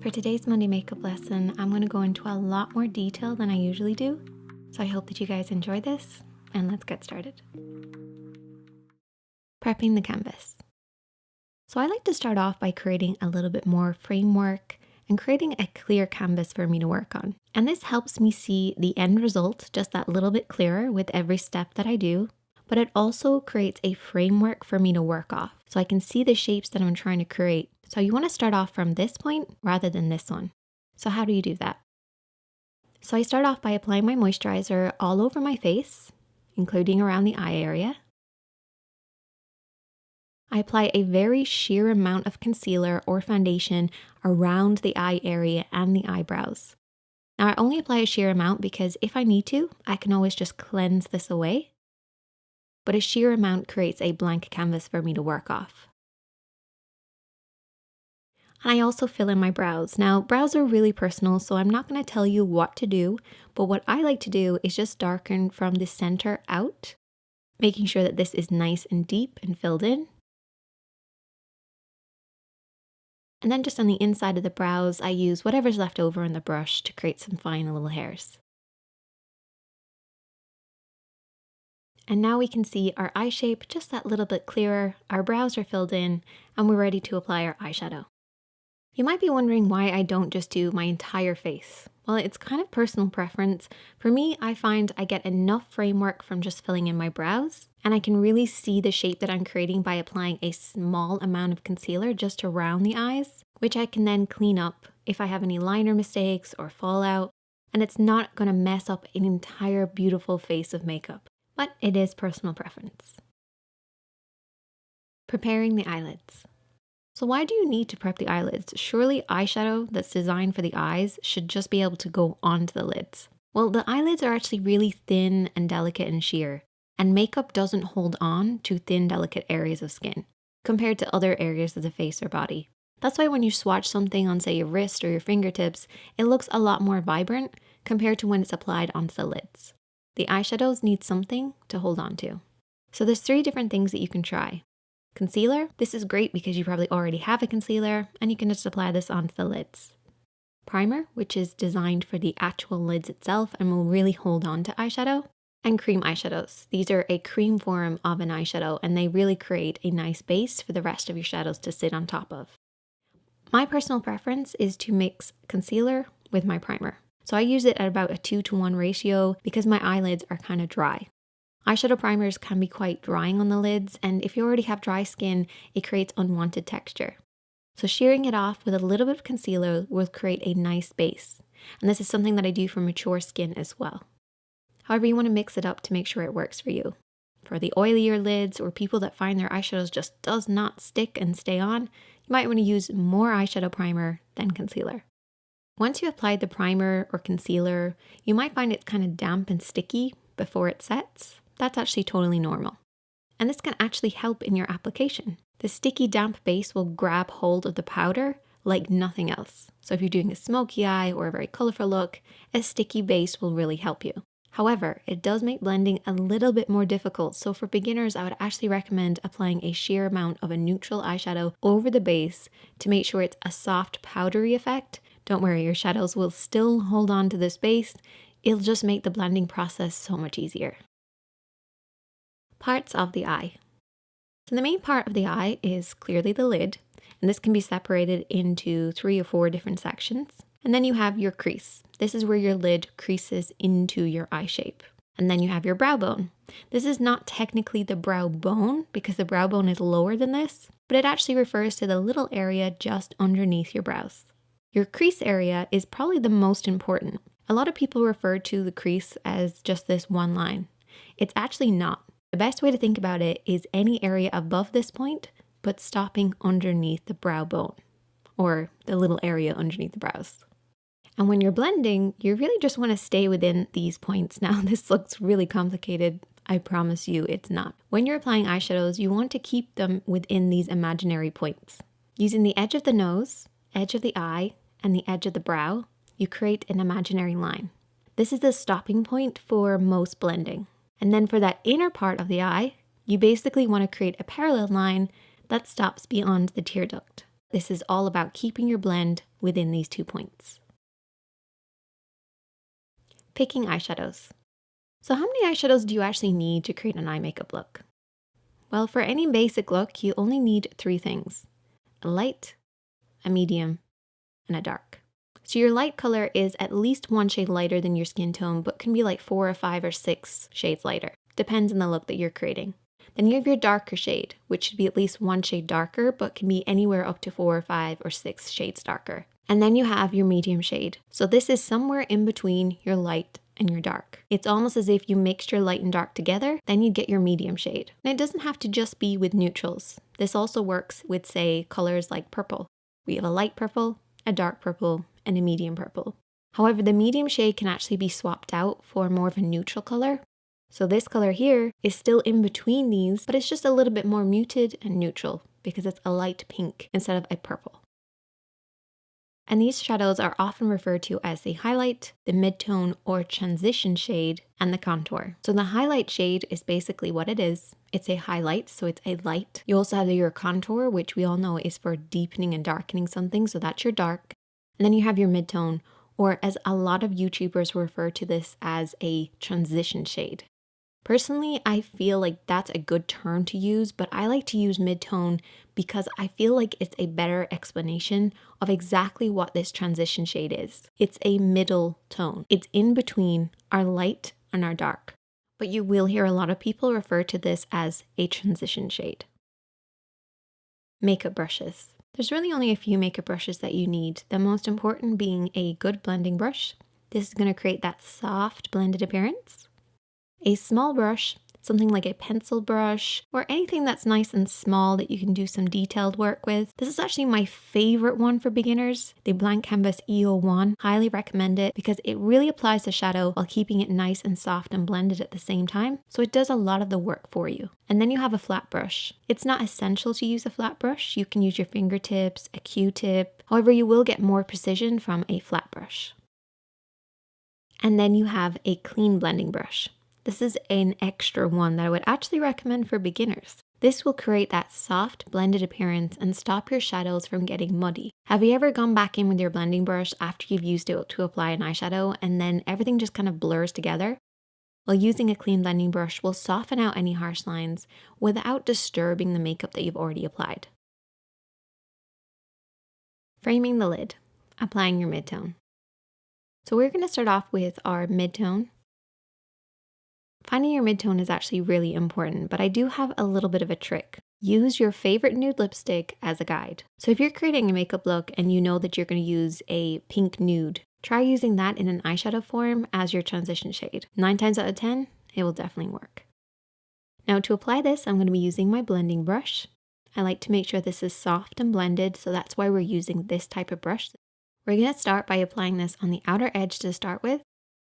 For today's Monday makeup lesson, I'm going to go into a lot more detail than I usually do. So I hope that you guys enjoy this, and let's get started. Prepping the canvas. So I like to start off by creating a little bit more framework and creating a clear canvas for me to work on. And this helps me see the end result just that little bit clearer with every step that I do. But it also creates a framework for me to work off so I can see the shapes that I'm trying to create. So you want to start off from this point rather than this one. So how do you do that? So I start off by applying my moisturizer all over my face, including around the eye area. I apply a very sheer amount of concealer or foundation around the eye area and the eyebrows. Now I only apply a sheer amount because if I need to, I can always just cleanse this away. But a sheer amount creates a blank canvas for me to work off. And I also fill in my brows. Now, brows are really personal, so I'm not going to tell you what to do, but what I like to do is just darken from the center out, making sure that this is nice and deep and filled in. And then just on the inside of the brows, I use whatever's left over in the brush to create some fine little hairs. And now we can see our eye shape just that little bit clearer, our brows are filled in, and we're ready to apply our eyeshadow. You might be wondering why I don't just do my entire face. Well, it's kind of personal preference. For me, I find I get enough framework from just filling in my brows, and I can really see the shape that I'm creating by applying a small amount of concealer just around the eyes, which I can then clean up if I have any liner mistakes or fallout, and it's not going to mess up an entire beautiful face of makeup. But it is personal preference. Preparing the eyelids. So why do you need to prep the eyelids? Surely eyeshadow that's designed for the eyes should just be able to go onto the lids. Well, the eyelids are actually really thin and delicate and sheer, and makeup doesn't hold on to thin, delicate areas of skin compared to other areas of the face or body. That's why when you swatch something on, say, your wrist or your fingertips, it looks a lot more vibrant compared to when it's applied onto the lids. The eyeshadows need something to hold on to. So there's 3 different things that you can try. Concealer, this is great because you probably already have a concealer and you can just apply this onto the lids. Primer, which is designed for the actual lids itself and will really hold on to eyeshadow. And cream eyeshadows. These are a cream form of an eyeshadow and they really create a nice base for the rest of your shadows to sit on top of. My personal preference is to mix concealer with my primer. So I use it at about a 2-to-1 ratio because my eyelids are kind of dry. Eyeshadow primers can be quite drying on the lids, and if you already have dry skin, it creates unwanted texture. So shearing it off with a little bit of concealer will create a nice base. And this is something that I do for mature skin as well. However, you want to mix it up to make sure it works for you. For the oilier lids or people that find their eyeshadows just does not stick and stay on, you might want to use more eyeshadow primer than concealer. Once you applied the primer or concealer, you might find it's kind of damp and sticky before it sets. That's actually totally normal. And this can actually help in your application. The sticky damp base will grab hold of the powder like nothing else. So if you're doing a smoky eye or a very colorful look, a sticky base will really help you. However, it does make blending a little bit more difficult. So for beginners, I would actually recommend applying a sheer amount of a neutral eyeshadow over the base to make sure it's a soft powdery effect. Don't worry, your shadows will still hold on to this base. It'll just make the blending process so much easier. Parts of the eye. So the main part of the eye is clearly the lid, and this can be separated into 3 or 4 different sections. And then you have your crease. This is where your lid creases into your eye shape. And then you have your brow bone. This is not technically the brow bone because the brow bone is lower than this, but it actually refers to the little area just underneath your brows. Your crease area is probably the most important. A lot of people refer to the crease as just this one line. It's actually not. The best way to think about it is any area above this point, but stopping underneath the brow bone, or the little area underneath the brows. And when you're blending, you really just want to stay within these points. Now, this looks really complicated. I promise you it's not. When you're applying eyeshadows, you want to keep them within these imaginary points. Using the edge of the nose, edge of the eye, and the edge of the brow, you create an imaginary line. This is the stopping point for most blending. And then for that inner part of the eye, you basically want to create a parallel line that stops beyond the tear duct. This is all about keeping your blend within these 2 points. Picking eyeshadows. So how many eyeshadows do you actually need to create an eye makeup look? Well, for any basic look, you only need 3 things: a light, a medium, and a dark. So your light color is at least 1 shade lighter than your skin tone, but can be like 4 or 5 or 6 shades lighter. Depends on the look that you're creating. Then you have your darker shade, which should be at least 1 shade darker, but can be anywhere up to 4 or 5 or 6 shades darker. And then you have your medium shade. So this is somewhere in between your light and your dark. It's almost as if you mixed your light and dark together, then you get your medium shade. And it doesn't have to just be with neutrals. This also works with, say, colors like purple. We have a light purple, a dark purple, and a medium purple. However, the medium shade can actually be swapped out for more of a neutral color. So this color here is still in between these, but it's just a little bit more muted and neutral because it's a light pink instead of a purple. And these shadows are often referred to as the highlight, the midtone or transition shade, and the contour. So the highlight shade is basically what it is. It's a highlight, so it's a light. You also have your contour, which we all know is for deepening and darkening something, so that's your dark. And then you have your midtone, or as a lot of YouTubers refer to this as a transition shade. Personally, I feel like that's a good term to use, but I like to use midtone because I feel like it's a better explanation of exactly what this transition shade is. It's a middle tone. It's in between our light and our dark. But you will hear a lot of people refer to this as a transition shade. Makeup brushes. There's really only a few makeup brushes that you need, the most important being a good blending brush. This is going to create that soft blended appearance. A small brush, something like a pencil brush, or anything that's nice and small that you can do some detailed work with. This is actually my favorite one for beginners, the Blank Canvas E01. Highly recommend it because it really applies the shadow while keeping it nice and soft and blended at the same time. So it does a lot of the work for you. And then you have a flat brush. It's not essential to use a flat brush. You can use your fingertips, a Q-tip. However, you will get more precision from a flat brush. And then you have a clean blending brush. This is an extra one that I would actually recommend for beginners. This will create that soft blended appearance and stop your shadows from getting muddy. Have you ever gone back in with your blending brush after you've used it to apply an eyeshadow and then everything just kind of blurs together? Well, using a clean blending brush will soften out any harsh lines without disturbing the makeup that you've already applied. Framing the lid, applying your midtone. So we're going to start off with our midtone. Finding your midtone is actually really important, but I do have a little bit of a trick. Use your favorite nude lipstick as a guide. So if you're creating a makeup look and you know that you're going to use a pink nude, try using that in an eyeshadow form as your transition shade. 9 times out of 10, it will definitely work. Now to apply this, I'm going to be using my blending brush. I like to make sure this is soft and blended, so that's why we're using this type of brush. We're going to start by applying this on the outer edge to start with,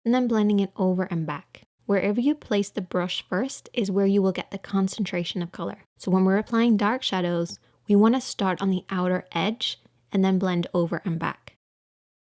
and then blending it over and back. Wherever you place the brush first is where you will get the concentration of color. So when we're applying dark shadows, we want to start on the outer edge and then blend over and back.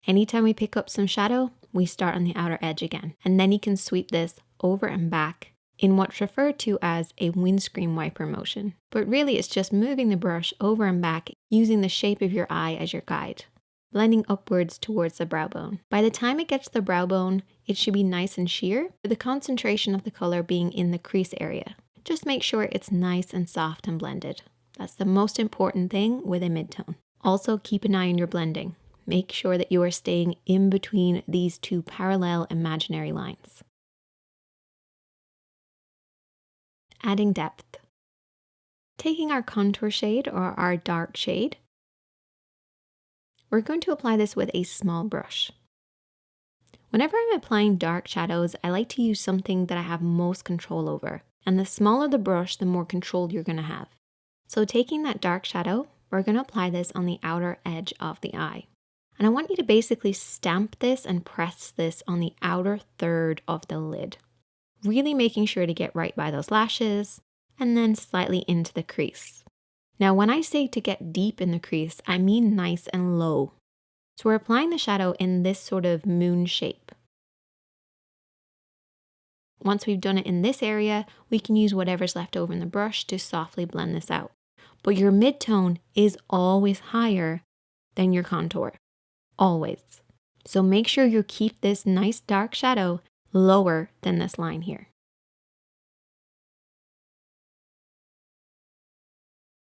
Anytime we pick up some shadow, we start on the outer edge again. And then you can sweep this over and back in what's referred to as a windscreen wiper motion. But really it's just moving the brush over and back using the shape of your eye as your guide, blending upwards towards the brow bone. By the time it gets to the brow bone, it should be nice and sheer, with the concentration of the color being in the crease area. Just make sure it's nice and soft and blended. That's the most important thing with a midtone. Also, keep an eye on your blending. Make sure that you are staying in between these 2 parallel imaginary lines. Adding depth. Taking our contour shade or our dark shade, we're going to apply this with a small brush. Whenever I'm applying dark shadows, I like to use something that I have most control over. And the smaller the brush, the more control you're going to have. So taking that dark shadow, we're going to apply this on the outer edge of the eye. And I want you to basically stamp this and press this on the outer third of the lid. Really making sure to get right by those lashes and then slightly into the crease. Now, when I say to get deep in the crease, I mean nice and low. So we're applying the shadow in this sort of moon shape. Once we've done it in this area, we can use whatever's left over in the brush to softly blend this out. but your mid-tone is always higher than your contour, always. So make sure you keep this nice dark shadow lower than this line here.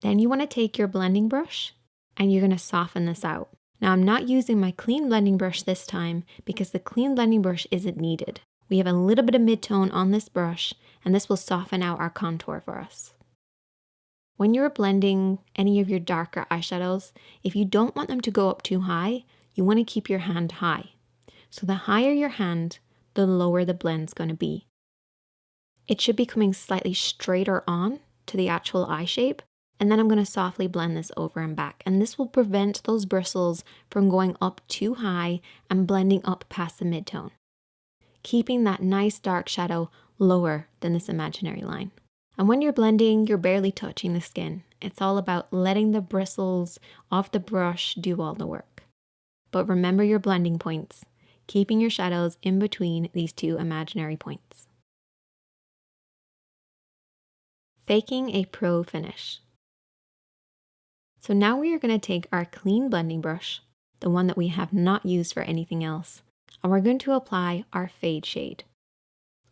Then you want to take your blending brush and you're going to soften this out. Now I'm not using my clean blending brush this time because the clean blending brush isn't needed. We have a little bit of mid-tone on this brush and this will soften out our contour for us. When you're blending any of your darker eyeshadows, if you don't want them to go up too high, you want to keep your hand high. So the higher your hand, the lower the blend's going to be. It should be coming slightly straighter on to the actual eye shape, and then I'm going to softly blend this over and back. And this will prevent those bristles from going up too high and blending up past the mid-tone, keeping that nice dark shadow lower than this imaginary line. And when you're blending, you're barely touching the skin. It's all about letting the bristles off the brush do all the work. But remember your blending points, keeping your shadows in between these two imaginary points. Faking a pro finish. So now we are going to take our clean blending brush, the one that we have not used for anything else, and we're going to apply our fade shade.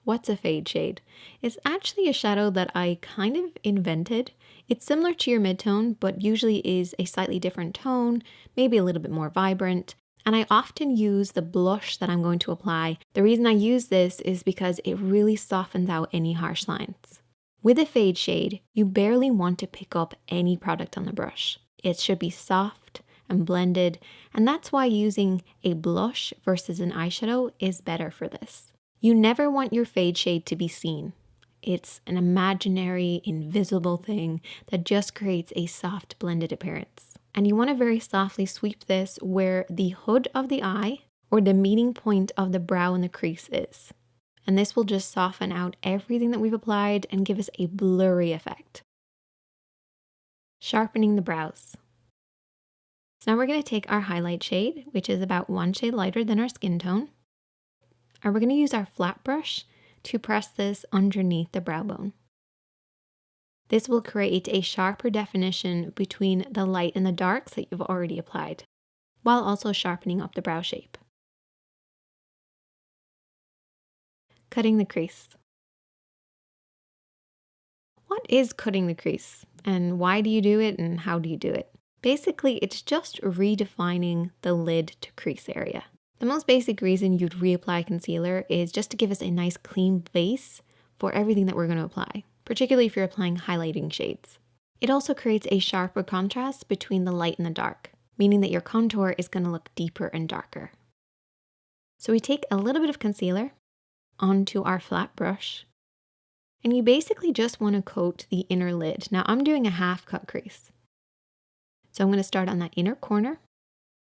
What's a fade shade? It's actually a shadow that I kind of invented. It's similar to your mid-tone, but usually is a slightly different tone, maybe a little bit more vibrant. And I often use the blush that I'm going to apply. The reason I use this is because it really softens out any harsh lines. With a fade shade, you barely want to pick up any product on the brush. It should be soft and blended, and that's why using a blush versus an eyeshadow is better for this. You never want your fade shade to be seen. It's an imaginary, invisible thing that just creates a soft blended appearance. And you want to very softly sweep this where the hood of the eye or the meeting point of the brow and the crease is. And this will just soften out everything that we've applied and give us a blurry effect. Sharpening the brows. So now we're going to take our highlight shade, which is about one shade lighter than our skin tone. And we're going to use our flat brush to press this underneath the brow bone. This will create a sharper definition between the light and the darks that you've already applied, while also sharpening up the brow shape. Cutting the crease. What is cutting the crease, and why do you do it, and how do you do it? Basically, it's just redefining the lid to crease area. The most basic reason you'd reapply concealer is just to give us a nice clean base for everything that we're going to apply, particularly if you're applying highlighting shades. It also creates a sharper contrast between the light and the dark, meaning that your contour is going to look deeper and darker. So we take a little bit of concealer onto our flat brush, and you basically just want to coat the inner lid. Now I'm doing a half cut crease. So I'm going to start on that inner corner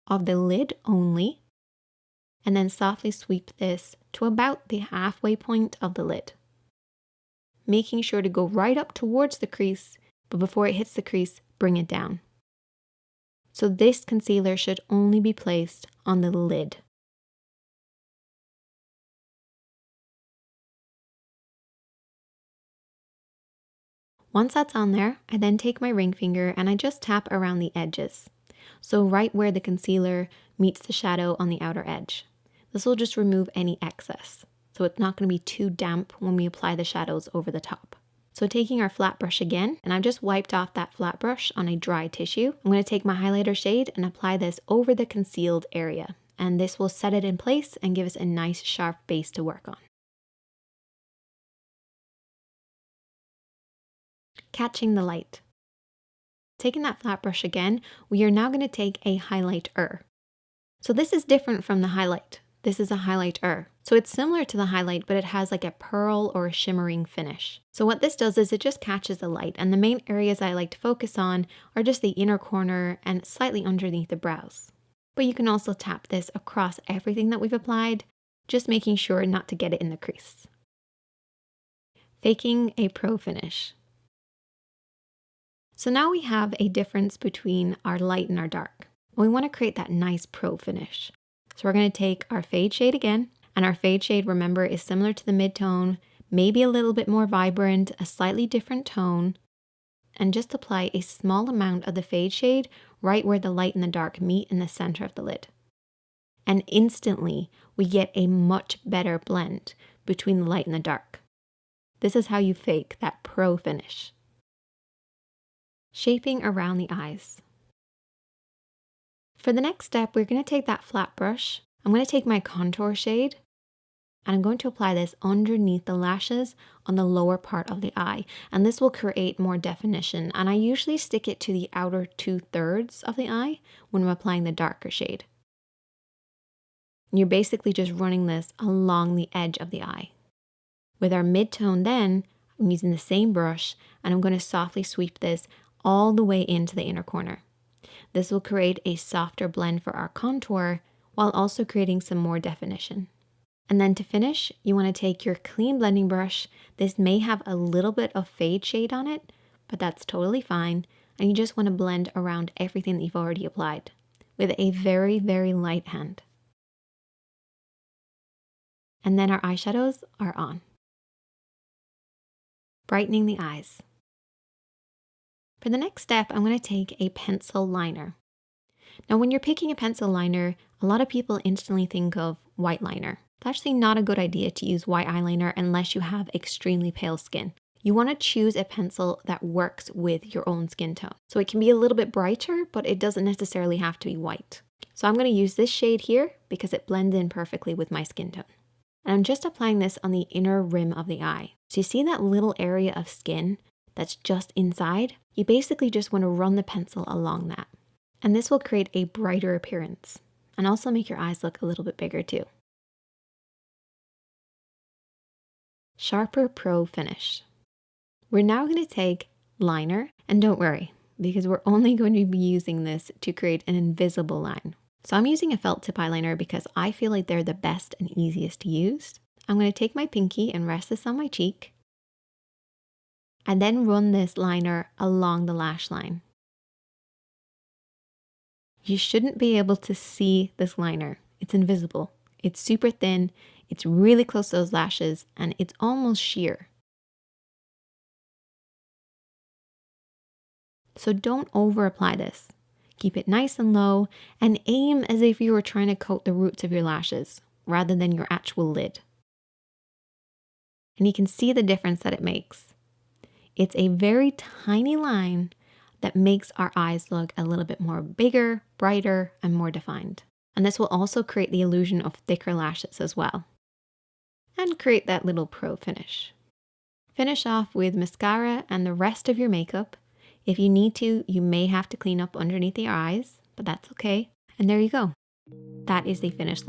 of the lid only, and then softly sweep this to about the halfway point of the lid, making sure to go right up towards the crease, but before it hits the crease, bring it down. So this concealer should only be placed on the lid. Once that's on there, I then take my ring finger and I just tap around the edges. So right where the concealer meets the shadow on the outer edge. This will just remove any excess, so it's not going to be too damp when we apply the shadows over the top. So taking our flat brush again, and I've just wiped off that flat brush on a dry tissue, I'm going to take my highlighter shade and apply this over the concealed area. And this will set it in place and give us a nice sharp base to work on. Catching the light. Taking that flat brush again, we are now going to take a highlighter. So this is different from the highlight. This is a highlighter. So it's similar to the highlight, but it has like a pearl or a shimmering finish. So what this does is it just catches the light, and the main areas I like to focus on are just the inner corner and slightly underneath the brows. But you can also tap this across everything that we've applied, just making sure not to get it in the crease. Faking a pro finish. So now we have a difference between our light and our dark. We want to create that nice pro finish. So we're going to take our fade shade again, and our fade shade, remember, is similar to the mid-tone, maybe a little bit more vibrant, a slightly different tone. and just apply a small amount of the fade shade right where the light and the dark meet in the center of the lid. And instantly, we get a much better blend between the light and the dark. This is how you fake that pro finish. Shaping around the eyes. For the next step, we're going to take that flat brush. I'm going to take my contour shade and I'm going to apply this underneath the lashes on the lower part of the eye. And this will create more definition. And I usually stick it to the outer 2/3 of the eye when I'm applying the darker shade. You're basically just running this along the edge of the eye. With our mid-tone then, I'm using the same brush and I'm going to softly sweep this all the way into the inner corner. This will create a softer blend for our contour while also creating some more definition. And then to finish, you want to take your clean blending brush. This may have a little bit of fade shade on it, but that's totally fine. And you just want to blend around everything that you've already applied with a very, very light hand. And then our eyeshadows are on. Brightening the eyes. For the next step, I'm going to take a pencil liner. Now, when you're picking a pencil liner, a lot of people instantly think of white liner. It's actually not a good idea to use white eyeliner unless you have extremely pale skin. You want to choose a pencil that works with your own skin tone. So it can be a little bit brighter, but it doesn't necessarily have to be white. So I'm going to use this shade here because it blends in perfectly with my skin tone. And I'm just applying this on the inner rim of the eye. So you see that little area of skin that's just inside? You basically just want to run the pencil along that. And this will create a brighter appearance and also make your eyes look a little bit bigger too. Sharper Pro Finish. We're now going to take liner, and don't worry, because we're only going to be using this to create an invisible line. So I'm using a felt tip eyeliner because I feel like they're the best and easiest to use. I'm going to take my pinky and rest this on my cheek, and then run this liner along the lash line. You shouldn't be able to see this liner. It's invisible. It's super thin. It's really close to those lashes, and it's almost sheer. So don't over apply this. Keep it nice and low and aim as if you were trying to coat the roots of your lashes rather than your actual lid. And you can see the difference that it makes. It's a very tiny line that makes our eyes look a little bit more bigger, brighter, and more defined. And this will also create the illusion of thicker lashes as well. And create that little pro finish. Finish off with mascara and the rest of your makeup. If you need to, you may have to clean up underneath your eyes, but that's okay. And there you go. That is the finished look.